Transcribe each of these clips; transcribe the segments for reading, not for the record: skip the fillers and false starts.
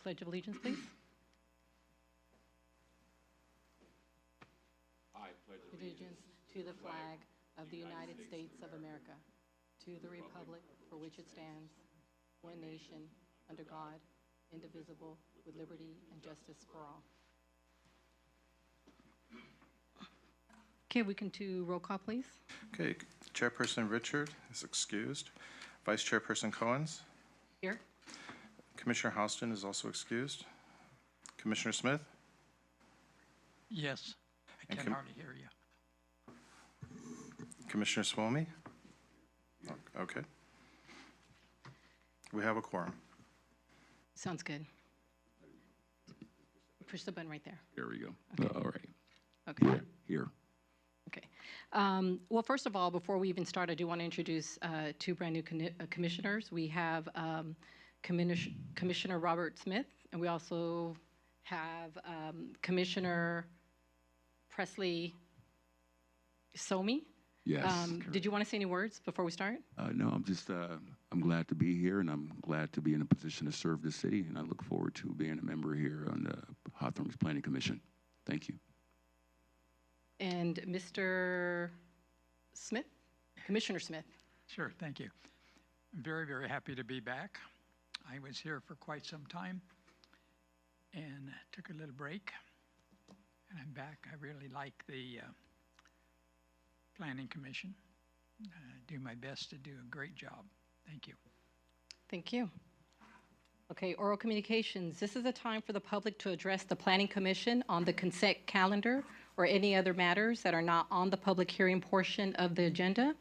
Pledge of Allegiance, please. I pledge Allegiance to the flag of the United States of America, to the republic for which it stands, one nation, under God, indivisible, with liberty and justice for all. Okay, we can do roll call, please. Okay, Chairperson Richard is excused. Vice Chairperson Cohens. Here. Commissioner Houston is also excused. Commissioner Smith. Yes, I And can hardly hear you. Commissioner Swomey. Okay. We have a quorum. Sounds good. Push the button right there. There we go. Okay. All right. Okay. Here. Okay. Well, first of all, before we even start, I do want to introduce two brand new commissioners. We have Commissioner Robert Smith, and we also have Commissioner Presley Somi. Yes. Did you want to say any words before we start? No, I'm just, I'm glad to be here, and I'm glad to be in a position to serve the city, and I look forward to being a member here on the Hawthorne Planning Commission. Thank you. And Mr. Smith, Commissioner Smith. Sure, thank you. I'm very, very happy to be back. I was here for quite some time and took a little break, and I'm back. I really like the Planning Commission. Do my best to do a great job. Thank you. Thank you. Okay, oral communications. This is a time for the public to address the Planning Commission on the consent calendar or any other matters that are not on the public hearing portion of the agenda.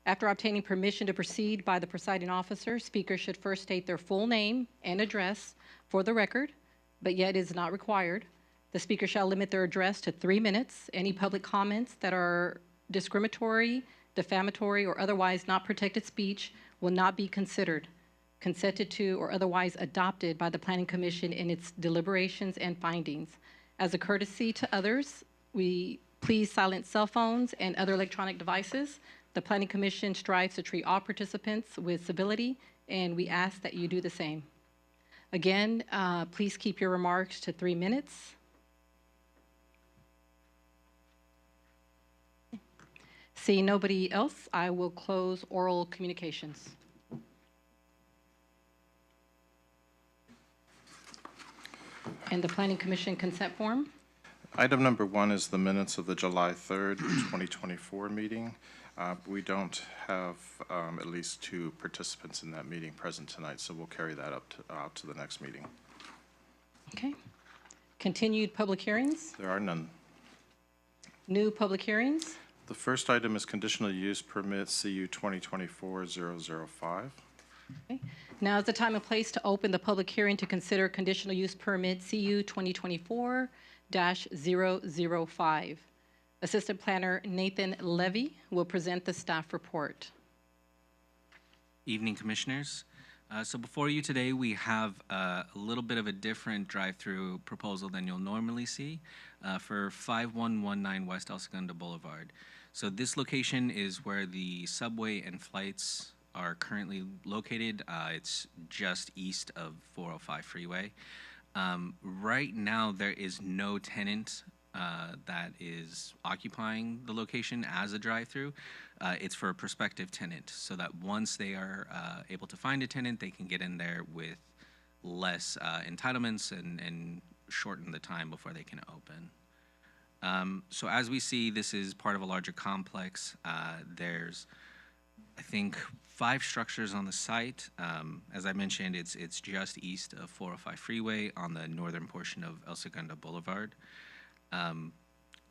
After obtaining permission to proceed by the presiding officer, speakers should first state their full name and address for the record, but yet is not required. The speaker shall limit their address to 3 minutes. Any public comments that are discriminatory, defamatory, or otherwise not protected speech will not be considered, consented to, or otherwise adopted by the Planning Commission in its deliberations and findings. As a courtesy to others, we please silence cell phones and other electronic devices. The Planning Commission strives to treat all participants with civility, and we ask that you do the same. Again, please keep your remarks to 3 minutes. Seeing nobody else, I will close oral communications. And the Planning Commission consent form. Item number 1 is the minutes of the July 3rd, 2024 meeting. We don't have at least 2 participants in that meeting present tonight, so we'll carry that out to the next meeting. Okay. Continued public hearings. There are none. New public hearings. The first item is conditional use permit CU 2024-005. Okay. Now is the time and place to open the public hearing to consider conditional use permit CU 2024-005. Assistant Planner Nathan Levy will present the staff report. Evening, Commissioners. So before you today, we have a little bit of a different drive-through proposal than you'll normally see for 5119 West El Segundo Boulevard. So this location is where the subway and flights are currently located. It's just east of 405 freeway. Right now, there is no tenant that is occupying the location as a drive-through. It's for a prospective tenant, so that once they are able to find a tenant, they can get in there with less entitlements and shorten the time before they can open. So as we see, this is part of a larger complex. There's, I think, 5 structures on the site. As I mentioned, it's just east of 405 freeway on the northern portion of El Segundo Boulevard.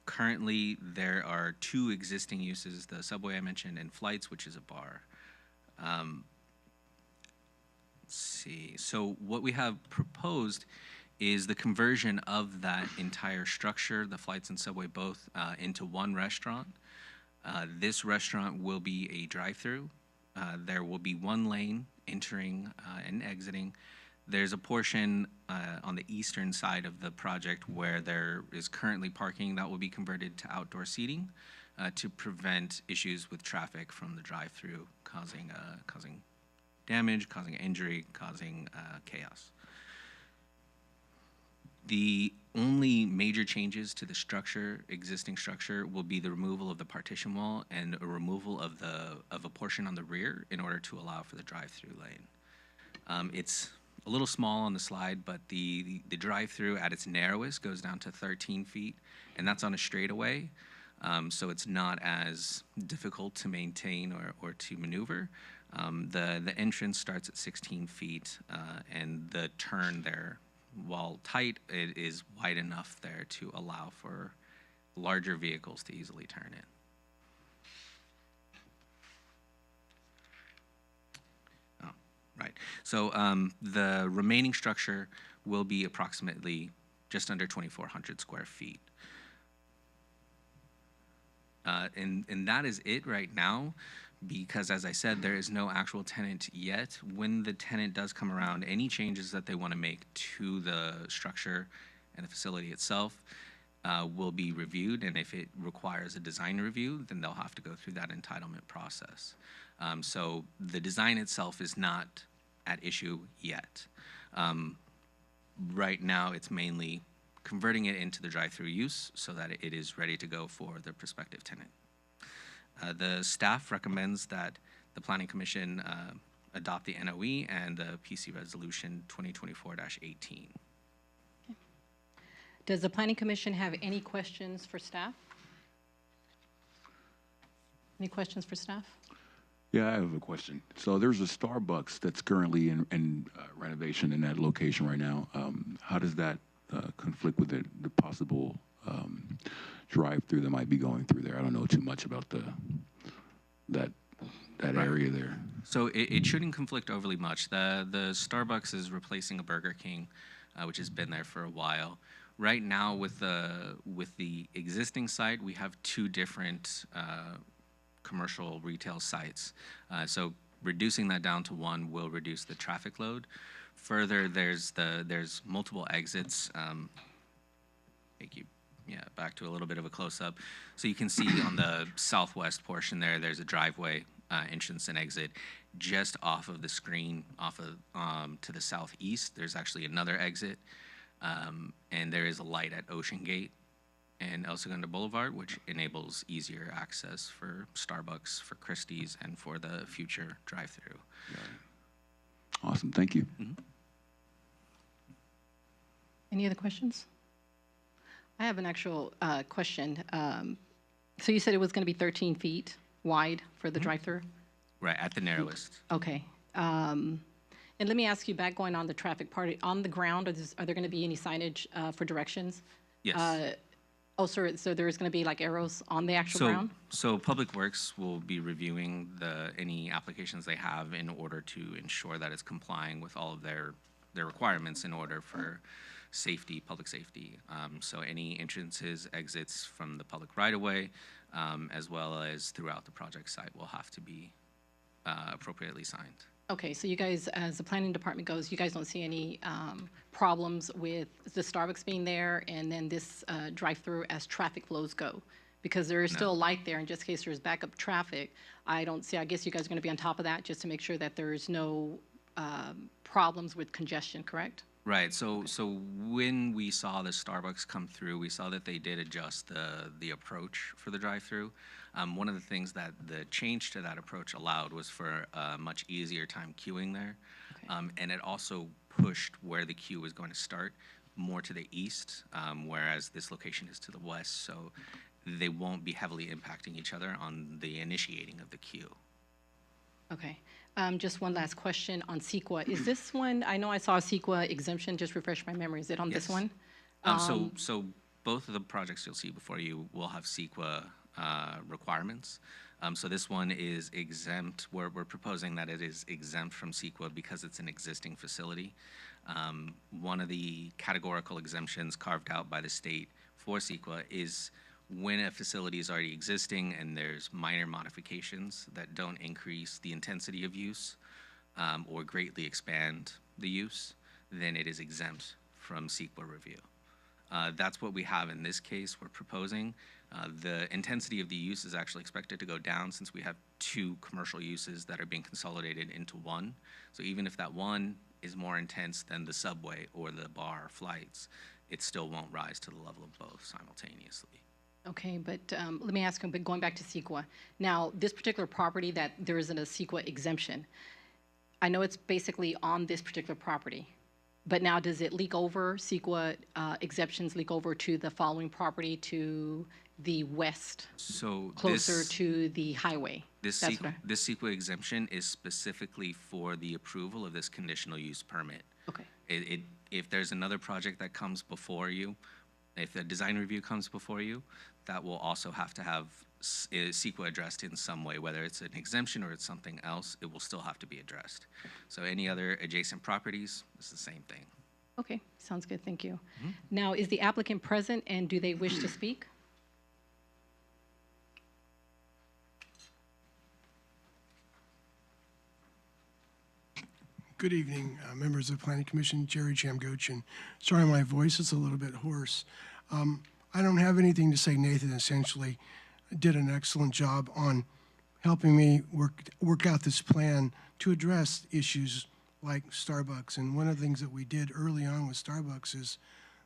Currently, there are 2 existing uses, the subway I mentioned and flights, which is a bar. Let's see. So what we have proposed is the conversion of that entire structure, the flights and subway both, into one restaurant. This restaurant will be a drive-through. There will be 1 lane entering and exiting. There's a portion on the eastern side of the project where there is currently parking that will be converted to outdoor seating to prevent issues with traffic from the drive-through causing damage, causing injury, causing chaos. The only major changes to the structure, existing structure, will be the removal of the partition wall and a removal of a portion on the rear in order to allow for the drive-through lane. It's a little small on the slide, but the drive-through at its narrowest goes down to 13 feet, and that's on a straightaway. So it's not as difficult to maintain or to maneuver. The entrance starts at 16 feet, and the turn there, while tight, it is wide enough there to allow for larger vehicles to easily turn in. Oh, right. So the remaining structure will be approximately just under 2,400 square feet. And that is it right now, because as I said, there is no actual tenant yet. When the tenant does come around, any changes that they want to make to the structure and the facility itself will be reviewed, and if it requires a design review, then they'll have to go through that entitlement process. So the design itself is not at issue yet. Right now, it's mainly converting it into the drive-through use so that it is ready to go for the prospective tenant. The staff recommends that the Planning Commission adopt the NOE and the PC Resolution 2024-18. Does the Planning Commission have any questions for staff? Any questions for staff? Yeah, I have a question. So there's a Starbucks that's currently in renovation in that location right now. How does that conflict with the possible drive-through that might be going through there? I don't know too much about that area there. So it shouldn't conflict overly much. The Starbucks is replacing a Burger King, which has been there for a while. Right now, with the existing site, we have two different commercial retail sites. So reducing that down to one will reduce the traffic load. Further, there's multiple exits. Thank you. Yeah, back to a little bit of a close-up. So you can see on the southwest portion there's a driveway entrance and exit. Just off of the screen, to the southeast, there's actually another exit. And there is a light at Ocean Gate and El Segundo Boulevard, which enables easier access for Starbucks, for Christie's, and for the future drive-through. Awesome, thank you. Mm-hmm. Any other questions? I have an actual question. So you said it was going to be 13 feet wide for the drive-through? Right, at the narrowest. Okay. And let me ask you, back going on the traffic part, on the ground, are there going to be any signage for directions? Yes. So there's going to be like arrows on the actual ground? So Public Works will be reviewing any applications they have in order to ensure that it's complying with all of their requirements in order for safety, public safety. So any entrances, exits from the public right-of-way, as well as throughout the project site will have to be appropriately signed. Okay, so you guys, as the planning department goes, you guys don't see any problems with the Starbucks being there and then this drive-through as traffic flows go? Because there is still a light there, and just in case there's backup traffic, I guess you guys are going to be on top of that just to make sure that there's no problems with congestion, correct? Right. So when we saw the Starbucks come through, we saw that they did adjust the approach for the drive-through. One of the things that the change to that approach allowed was for a much easier time queuing there. Okay. And it also pushed where the queue was going to start more to the east, whereas this location is to the west. So they won't be heavily impacting each other on the initiating of the queue. Okay. Just one last question on CEQA. Is this one, I know I saw a CEQA exemption, just refresh my memory. Is it on this Yes. one? So both of the projects you'll see before you will have CEQA requirements. So this one is exempt. We're proposing that it is exempt from CEQA because it's an existing facility. One of the categorical exemptions carved out by the state for CEQA is when a facility is already existing and there's minor modifications that don't increase the intensity of use or greatly expand the use, then it is exempt from CEQA review. That's what we have in this case. We're proposing. The intensity of the use is actually expected to go down since we have two commercial uses that are being consolidated into one. So even if that one is more intense than the subway or the bar flights, it still won't rise to the level of both simultaneously. Okay, but let me ask you, but going back to CEQA. Now, this particular property that there isn't a CEQA exemption, I know it's basically on this particular property, but now does it leak over, CEQA exemptions leak over to the following property to the west, So closer this, to the highway? this That's what this CEQA exemption is specifically for the approval of this conditional use permit. Okay, If there's another project that comes before you, if the design review comes before you, that will also have to have CEQA addressed in some way, whether it's an exemption or it's something else, it will still have to be addressed. So any other adjacent properties, it's the same thing. okay, sounds good, thank you. Now, is the applicant present and do they wish to speak? Good evening, members of the Planning Commission. Jerry Jamgochin. Sorry, my voice is a little bit hoarse. I don't have anything to say. Nathan essentially did an excellent job on helping me work out this plan to address issues like Starbucks. And one of the things that we did early on with Starbucks is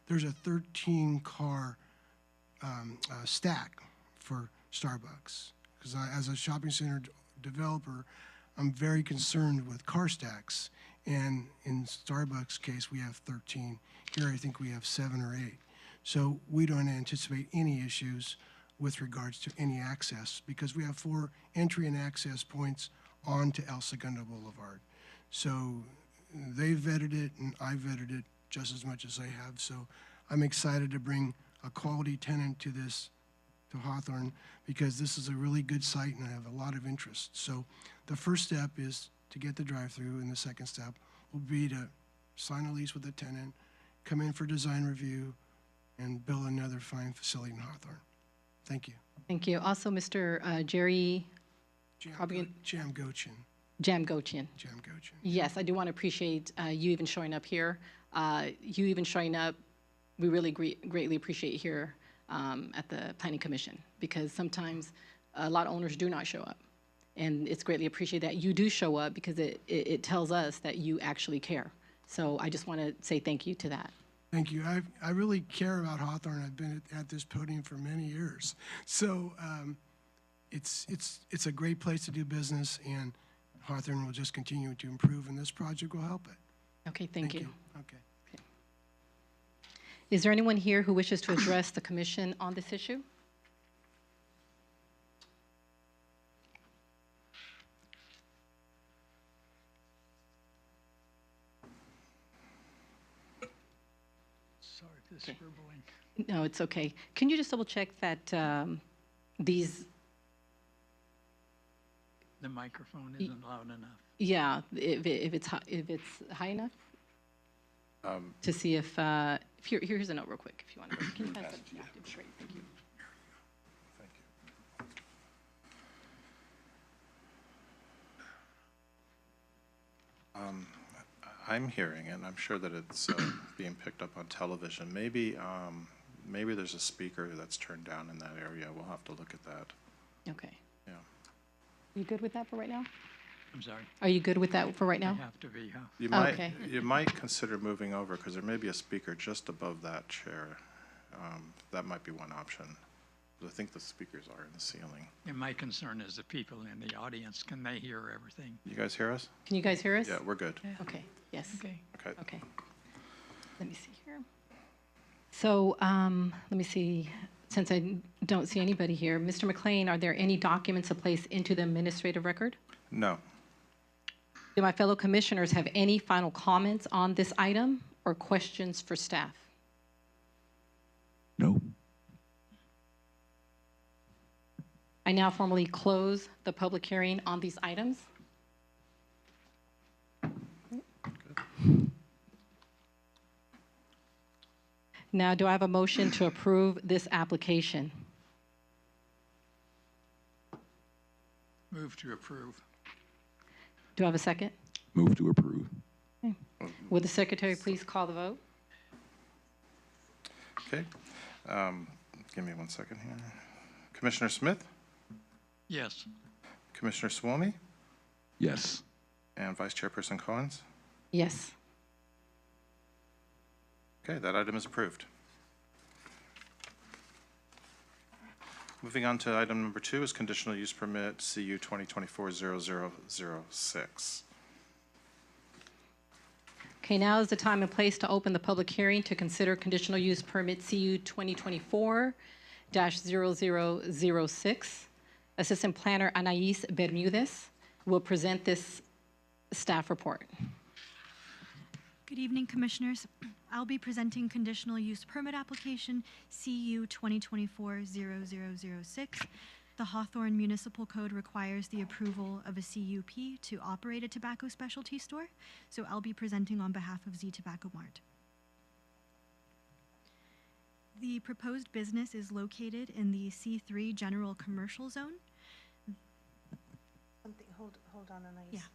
there's a 13-car stack for Starbucks. Because as a shopping center developer, I'm very concerned with car stacks. And in Starbucks' case, we have 13. Here, I think we have 7 or 8. So we don't anticipate any issues with regards to any access because we have 4 entry and access points onto El Segundo Boulevard. So they vetted it and I vetted it just as much as they have. So I'm excited to bring a quality tenant to Hawthorne because this is a really good site and I have a lot of interest. So the first step is to get the drive-through, and the second step will be to sign a lease with the tenant, come in for design review, and build another fine facility in Hawthorne. Thank you. Thank you. Also, Mr. Jerry Probably- Jamgochin. Jamgochin. Jamgochin. Yes, I do want to appreciate you even showing up here. You even showing up, we really greatly appreciate here at the Planning Commission because sometimes a lot of owners do not show up. And it's greatly appreciated that you do show up because it tells us that you actually care. So I just want to say thank you to that. Thank you. I really care about Hawthorne. I've been at this podium for many years. So it's a great place to do business, and Hawthorne will just continue to improve, and this project will help it. Okay, thank you. Okay. Is there anyone here who wishes to address the commission on this issue? Sorry for the scribbling. No, it's okay. Can you just double check that these, The microphone isn't loud enough. yeah, if it's high enough? To see if here's a note real quick if you want to. Can you pass it? Yeah, it's great. Thank you. Thank you. I'm hearing it, and I'm sure that it's being picked up on television. Maybe there's a speaker that's turned down in that area. We'll have to look at that. Okay. Yeah. You good with that for right now? I'm sorry. Are you good with that for right I now? have to be, huh? Okay. You might consider moving over because there may be a speaker just above that chair. That might be one option. I think the speakers are in the ceiling. And my concern is the people in the audience. Can they hear everything? You guys hear us? Can you guys hear us? Yeah, we're good. Okay. Yes. Okay. Okay. Okay. Let me see here. So let me see. Since I don't see anybody here, Mr. McLean, are there any documents to place into the administrative record? No. Do my fellow commissioners have any final comments on this item or questions for staff? No? I now formally close the public hearing on these items. Now, do I have a motion to approve this application? Move to approve. Do I have a second? Move to approve. Would the secretary please call the vote? Okay. Give me 1 second here. Commissioner Smith, Yes. Commissioner Swamy, Yes. and Vice Chairperson Collins. Yes. Okay, that item is approved. Moving on to item number 2 is conditional use permit CU 2024-0006. Okay, now is the time and place to open the public hearing to consider conditional use permit CU 2024-0006. Assistant Planner Anais Bermudez will present this staff report. Good evening, Commissioners. I'll be presenting conditional use permit application CU 2024-0006. The Hawthorne Municipal Code requires the approval of a CUP to operate a tobacco specialty store, so I'll be presenting on behalf of Z Tobacco Mart. The proposed business is located in the C3 General Commercial Zone. Hold on, Anais. Yeah.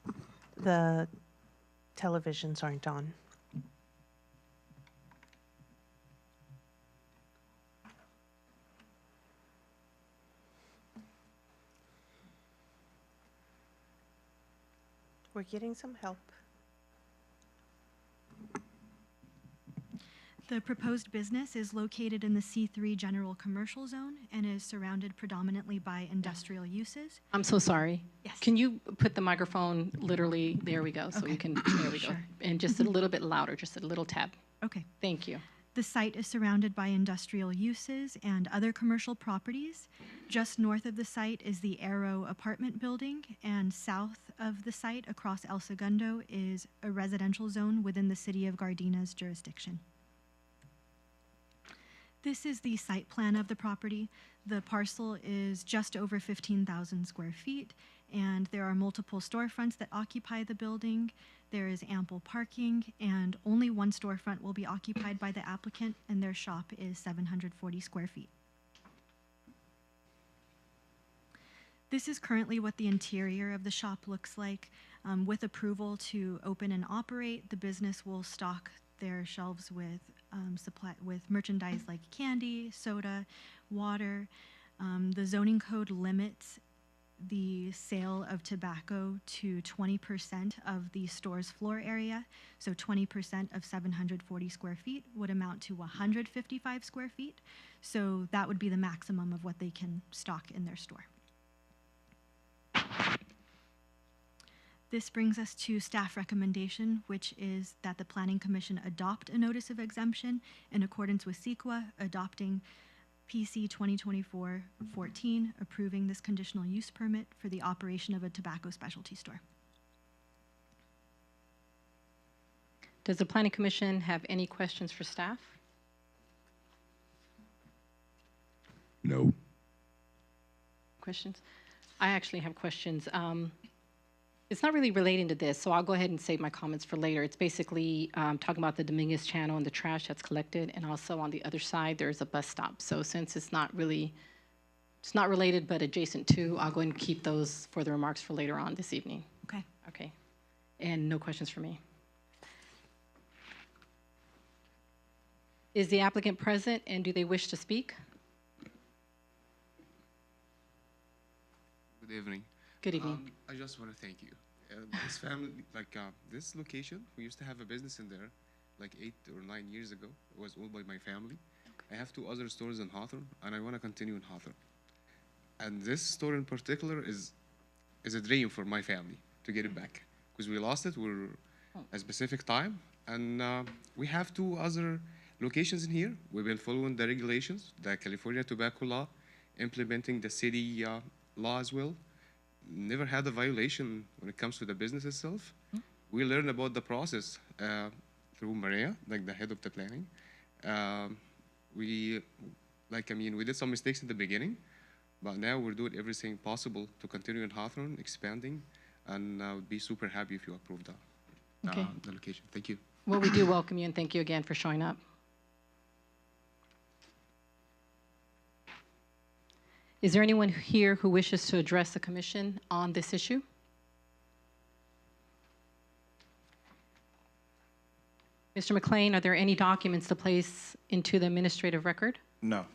The televisions aren't on. We're getting some help. The proposed business is located in the C3 General Commercial Zone and is surrounded predominantly by industrial uses. I'm so sorry. Yes. Can you put the microphone literally, there we go, so we Okay. can, there we go. Sure. And just a little bit louder, just a little tab. Okay. Thank you. The site is surrounded by industrial uses and other commercial properties. Just north of the site is the Arrow apartment building, and south of the site, across El Segundo, is a residential zone within the City of Gardena's jurisdiction. This is the site plan of the property. The parcel is just over 15,000 square feet, and there are multiple storefronts that occupy the building. There is ample parking, and only one storefront will be occupied by the applicant, and their shop is 740 square feet. This is currently what the interior of the shop looks like. With approval to open and operate, the business will stock their shelves with merchandise like candy, soda, water. The zoning code limits the sale of tobacco to 20% of the store's floor area. So 20% of 740 square feet would amount to 155 square feet. So that would be the maximum of what they can stock in their store. This brings us to staff recommendation, which is that the Planning Commission adopt a notice of exemption in accordance with CEQA, adopting PC 2024-14, approving this conditional use permit for the operation of a tobacco specialty store. Does the Planning Commission have any questions for staff? No. Questions? I actually have questions. It's not really relating to this, so I'll go ahead and save my comments for later. It's basically talking about the Dominguez Channel and the trash that's collected, and also on the other side, there's a bus stop. So since it's not related but adjacent to, I'll go ahead and keep those for the remarks for later on this evening. Okay. Okay. And no questions for me. Is the applicant present, and do they wish to speak? Good evening. Good evening. I just want to thank you. This family, this location, we used to have a business in there like 8 or 9 years ago. It was owned by my family. I have 2 other stores in Hawthorne, and I want to continue in Hawthorne. And this store in particular is a dream for my family to get it back, because we lost it. We're a specific time, and we have 2 other locations in here. We've been following the regulations, the California tobacco law, implementing the city law as well. Never had a violation when it comes to the business itself. We learned about the process through Maria, like the head of the planning. We did some mistakes in the beginning, but now we're doing everything possible to continue in Hawthorne, expanding, and I would be super happy if you approve Okay. the location. Thank you. Well, we do welcome you, and thank you again for showing up. Is there anyone here who wishes to address the commission on this issue? Mr. McLean, are there any documents to place into the administrative record? No.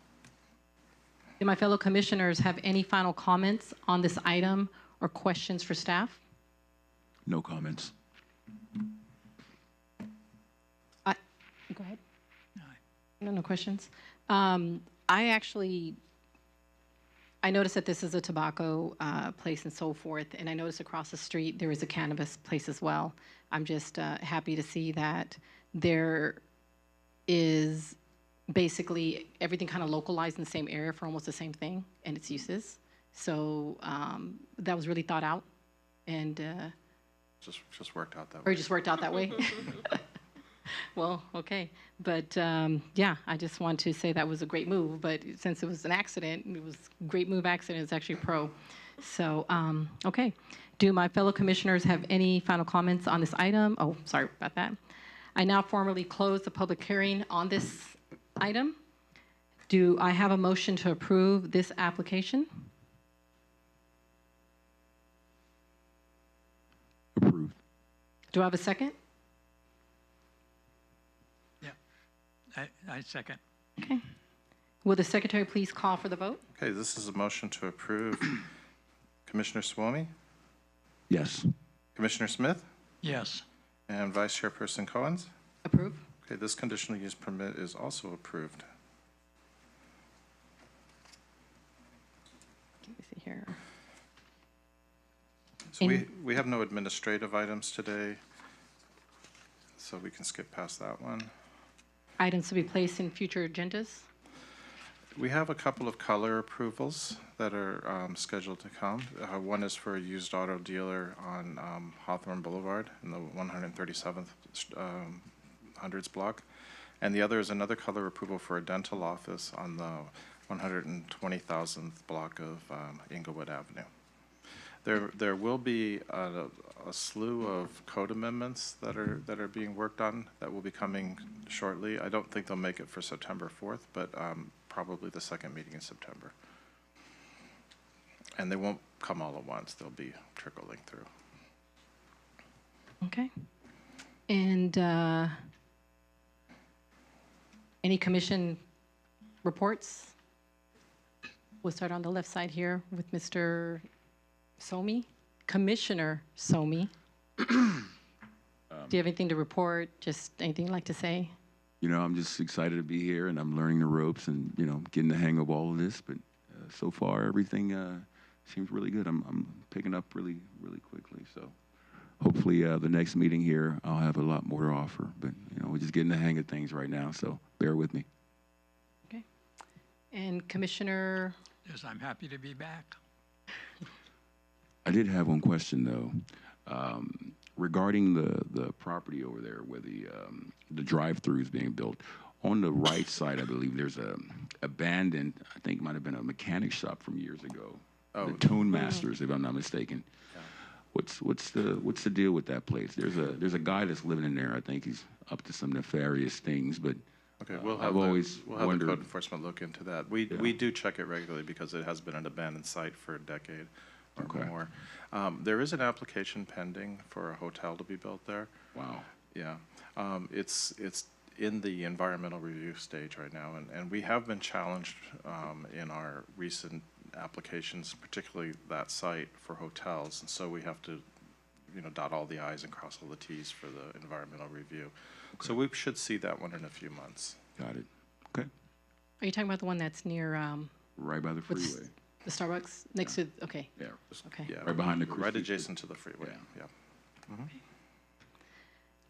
Do my fellow commissioners have any final comments on this item or questions for staff? No comments. Go ahead. No questions. I noticed that this is a tobacco place and so forth, and I noticed across the street there is a cannabis place as well. I'm just happy to see that there is basically everything kind of localized in the same area for almost the same thing and its uses. So that was really thought out, and Just worked out that or way. it just worked out that way. Well, okay, but yeah, I just want to say that was a great move. But since it was an accident, it was a great move. Accident is actually pro. So okay, do my fellow commissioners have any final comments on this item? Oh, sorry about that. I now formally close the public hearing on this item. Do I have a motion to approve this application? Approved. Do I have a second? I second. Okay. Will the secretary please call for the vote? Okay, this is a motion to approve. Commissioner Swamy, Yes. Commissioner Smith, Yes. and Vice Chairperson Cohen's. Approve? Okay, this conditional use permit is also approved. Let me see here. So we have no administrative items today, so we can skip past that one. Items to be placed in future agendas? We have a couple of color approvals that are scheduled to come. One is for a used auto dealer on Hawthorne Boulevard in the 137th hundreds block. And the other is another color approval for a dental office on the 120,000th block of Inglewood Avenue. There will be a slew of code amendments that are being worked on that will be coming shortly. I don't think they'll make it for September 4th, but probably the second meeting in September. And they won't come all at once. They'll be trickling through. Okay. And any commission reports? We'll start on the left side here with Mr. Somi, Commissioner Somi. Do you have anything to report? Just anything you'd like to say? You know, I'm just excited to be here, and I'm learning the ropes and, you know, getting the hang of all of this. But so far, everything seems really good. I'm picking up really, really quickly. So hopefully the next meeting here, I'll have a lot more to offer. But, you know, we're just getting the hang of things right now, so bear with me. Okay. And Commissioner, Yes, I'm happy to be back. I did have one question, though. Regarding the property over there where the drive-through is being built, on the right side, I believe there's a abandoned, I think it might have been a mechanic shop from years ago. Oh. The Tone Masters, if I'm not mistaken. Yeah. What's the deal with that place? There's a guy that's living in there. I think he's up to some nefarious things, but Okay, we'll I've have the always wondered. code enforcement look into that. We do check it regularly because it has been an abandoned site for a decade or Okay. more. There is an application pending for a hotel to be built there. Wow. Yeah, it's in the environmental review stage right now, and we have been challenged in our recent applications, particularly that site for hotels, and so we have to, you know, dot all the i's and cross all the t's for the environmental review. So we should see that one in a few months. Got it. Okay. are you talking about the one that's near Right by the What's- freeway. the Starbucks next to? Okay. Yeah. Okay. Yeah, Right behind the right Christie. adjacent to the freeway. Yeah.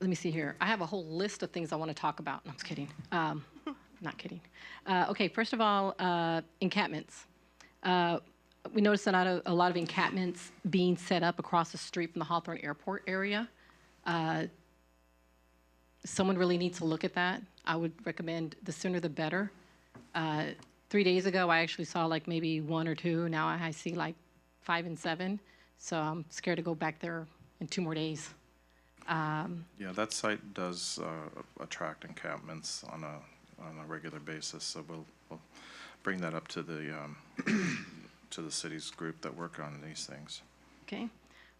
Let me see here. I have a whole list of things I want to talk about. No, I'm just kidding. Not kidding. Okay, first of all, encampments. We noticed a lot of encampments being set up across the street from the Hawthorne Airport area. Someone really needs to look at that. I would recommend the sooner the better. 3 days ago, I actually saw like maybe one or two. Now I see like 5 and 7. So I'm scared to go back there in 2 more days. Yeah, that site does attract encampments on a regular basis, so we'll bring that up to the to the city's group that work on these things. Okay.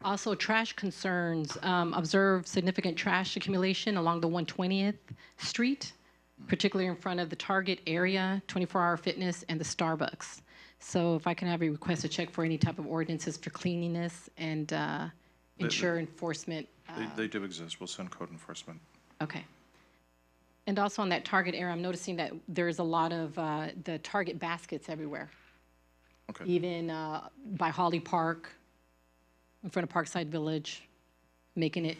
Also, trash concerns. Observed significant trash accumulation along the 120th Street, particularly in front of the Target area, 24-Hour Fitness, and the Starbucks. So if I can have a request to check for any type of ordinances for cleanliness and ensure enforcement. They do exist. We'll send code enforcement. Okay. And also on that Target area, I'm noticing that there's a lot of the Target baskets everywhere. Okay. Even by Holly Park, in front of Parkside Village, making it,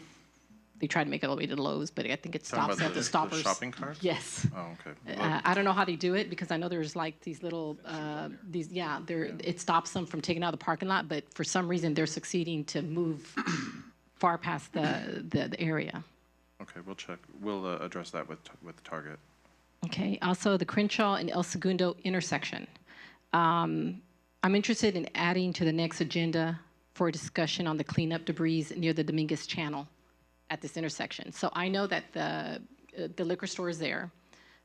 they tried to make it all the way to the Lowe's, but I think it Talking stops about at the the stoppers. shopping carts? Yes. Oh, okay. Well, I don't know how they do it because I know there's like these little, it stops them from taking out the parking lot, but for some reason they're succeeding to move far past the area. okay, we'll check. We'll address that with Target. Okay, also the Crenshaw and El Segundo intersection. I'm interested in adding to the next agenda for a discussion on the cleanup debris near the Dominguez Channel at this intersection. So I know that the liquor store is there.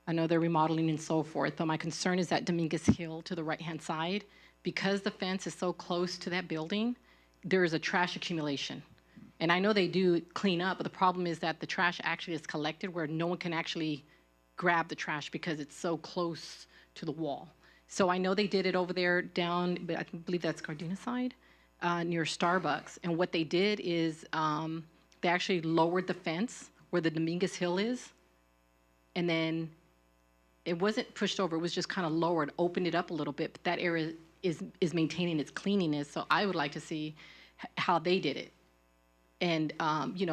I know they're remodeling and so forth, but my concern is that Dominguez Hill to the right-hand side, because the fence is so close to that building, there is a trash accumulation. And I know they do clean up, but the problem is that the trash actually is collected where no one can actually grab the trash because it's so close to the wall. So I know they did it over there down, but I believe that's Gardena side, near Starbucks. And what they did is they actually lowered the fence where the Dominguez Hill is, and then it wasn't pushed over, it was just kind of lowered, opened it up a little bit, but that area is maintaining its cleanliness. So I would like to see how they did it. And,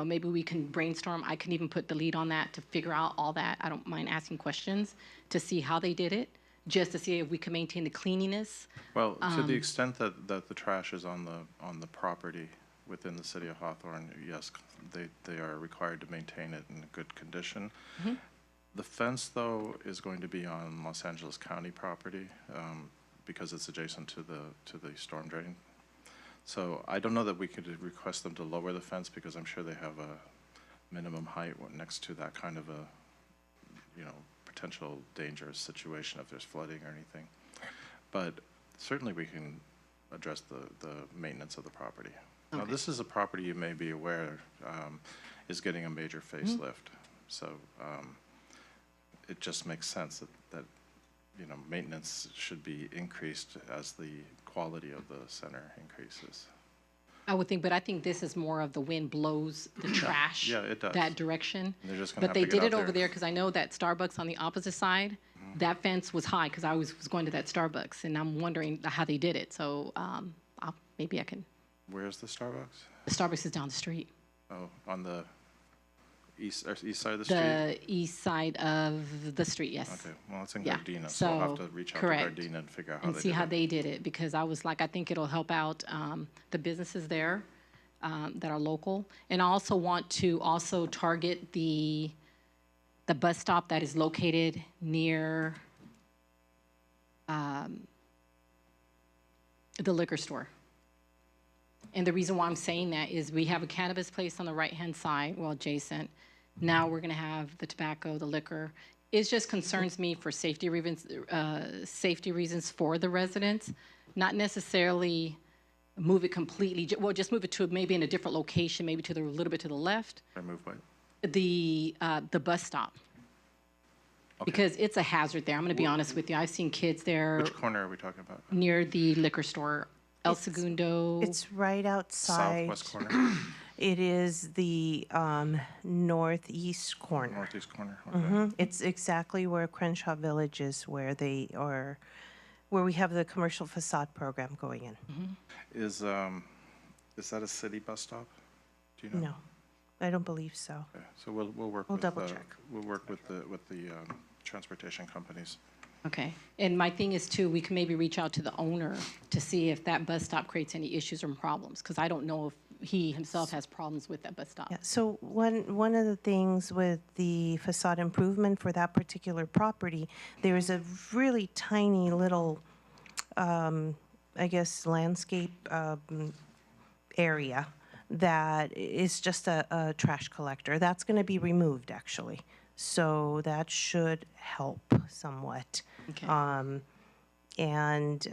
maybe we can brainstorm. I can even put the lead on that to figure out all that. I don't mind asking questions to see how they did it, just to see if we can maintain the cleanliness. Well, to the extent that the trash is on the property within the city of Hawthorne, yes, they are required to maintain it in good condition. Mm-hmm. The fence, though, is going to be on Los Angeles County property because it's adjacent to the storm drain. So I don't know that we could request them to lower the fence because I'm sure they have a minimum height next to that kind of a, potential dangerous situation if there's flooding or anything. But certainly we can address the maintenance of the property. Now, Okay. this is a property you may be aware is getting a major facelift. So it just makes sense that maintenance should be increased as the quality of the center increases. I would think, but I think this is more of the wind blows the trash Yeah, it does. that direction. They're just gonna But have they to get did it out over there because I know that Starbucks on the opposite side, that fence was high because I was going to that Starbucks, and I'm wondering how they did it. So maybe I can. Where's the Starbucks? The Starbucks is down the street. Oh, on the east side of the street? The east side of the street, yes. Okay, well, it's in Yeah, Gardena, so we'll have so, to reach out correct. to Gardena and figure out how And they see did how it. they did it, because I was like, I think it'll help out the businesses there that are local. And I also want to also target the bus stop that is located near the liquor store. And the reason why I'm saying that is we have a cannabis place on the right-hand side, well, adjacent. Now we're gonna have the tobacco, the liquor. It just concerns me for safety reasons for the residents, not necessarily move it completely, just move it to maybe in a different location, maybe to a little bit to the left, Remove what? the bus stop. Okay. Because it's a hazard there, I'm gonna be honest with you. I've seen kids there Which corner are we talking about? near the liquor store, El Segundo. It's right outside. Southwest corner, It is the northeast corner. northeast corner? Okay. It's exactly where Crenshaw Village is, where we have the commercial facade program going in. Is that a city bus stop? Do you know? No, I don't believe so. Okay, so we'll work We'll with, double check. we'll work with the transportation companies. Okay, and my thing is too, we can maybe reach out to the owner to see if that bus stop creates any issues or problems, because I don't know if he himself has problems with that bus stop. Yeah, so one of the things with the facade improvement for that particular property, there is a really tiny little, I guess, landscape area that is just a trash collector. That's going to be removed, actually. So that should help somewhat. Okay. And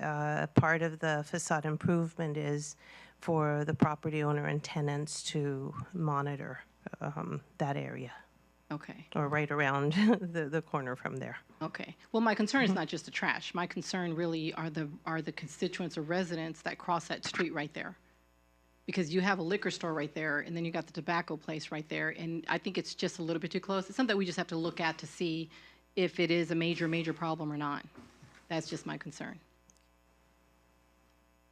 part of the facade improvement is for the property owner and tenants to monitor that area, Okay, or right around the corner from there. okay. Well, my concern is not just the trash. My concern really are the constituents or residents that cross that street right there. because you have a liquor store right there, and then you got the tobacco place right there, and I think it's just a little bit too close. It's something we just have to look at to see if it is a major problem or not. That's just my concern.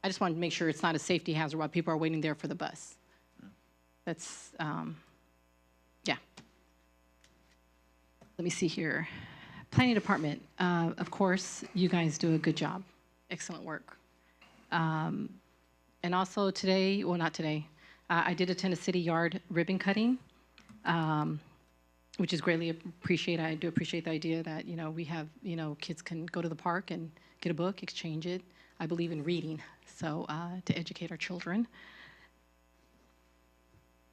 I just wanted to make sure it's not a safety hazard while people are waiting there for the bus. That's, yeah. Let me see here. Planning Department, of course, you guys do a good job. Excellent work. And also today, well, not today, I did attend a city yard ribbon cutting, which is greatly appreciated. I do appreciate the idea that, you know, we have, you know, kids can go to the park and get a book, exchange it. I believe in reading, so to educate our children.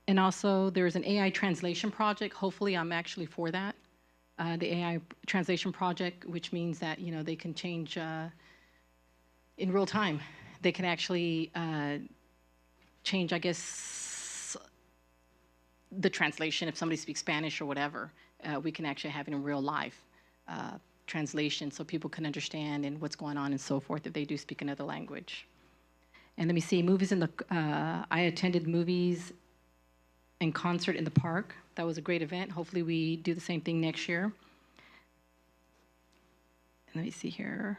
And also, there's an AI translation project. Hopefully, I'm actually for that. The AI translation project, which means that, you know, they can change in real time. They can actually change, I guess, the translation. If somebody speaks Spanish or whatever, we can actually have it in real life translation so people can understand and what's going on and so forth if they do speak another language. And let me see, movies in the, I attended movies and concert in the park. That was a great event. Hopefully we do the same thing next year. And let me see here.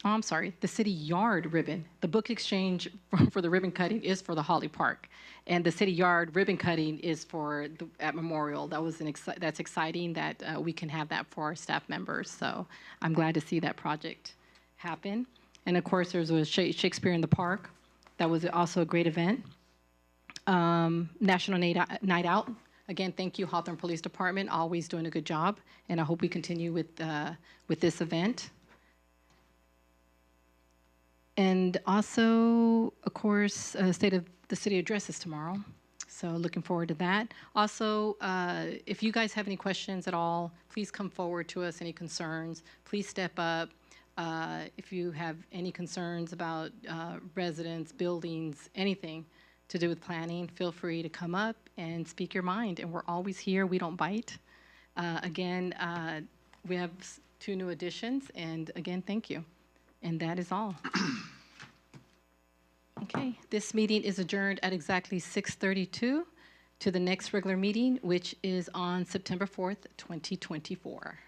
Oh, I'm sorry, the city yard ribbon. The book exchange for the ribbon cutting is for the Holly Park. And the city yard ribbon cutting is for at Memorial. That was that's exciting that we can have that for our staff members. So I'm glad to see that project happen. And of course, there's a Shakespeare in the Park. That was also a great event. National Night Out. Again, thank you, Hawthorne Police Department, always doing a good job. And I hope we continue with this event. And also, of course, State of the City address is tomorrow. So looking forward to that. Also, if you guys have any questions at all, please come forward to us, any concerns. Please step up. If you have any concerns about residents, buildings, anything to do with planning, feel free to come up and speak your mind. And we're always here. We don't bite. Again, we have 2 new additions. And again, thank you. And that is all. Okay, this meeting is adjourned at exactly 6:32 to the next regular meeting, which is on September 4th, 2024.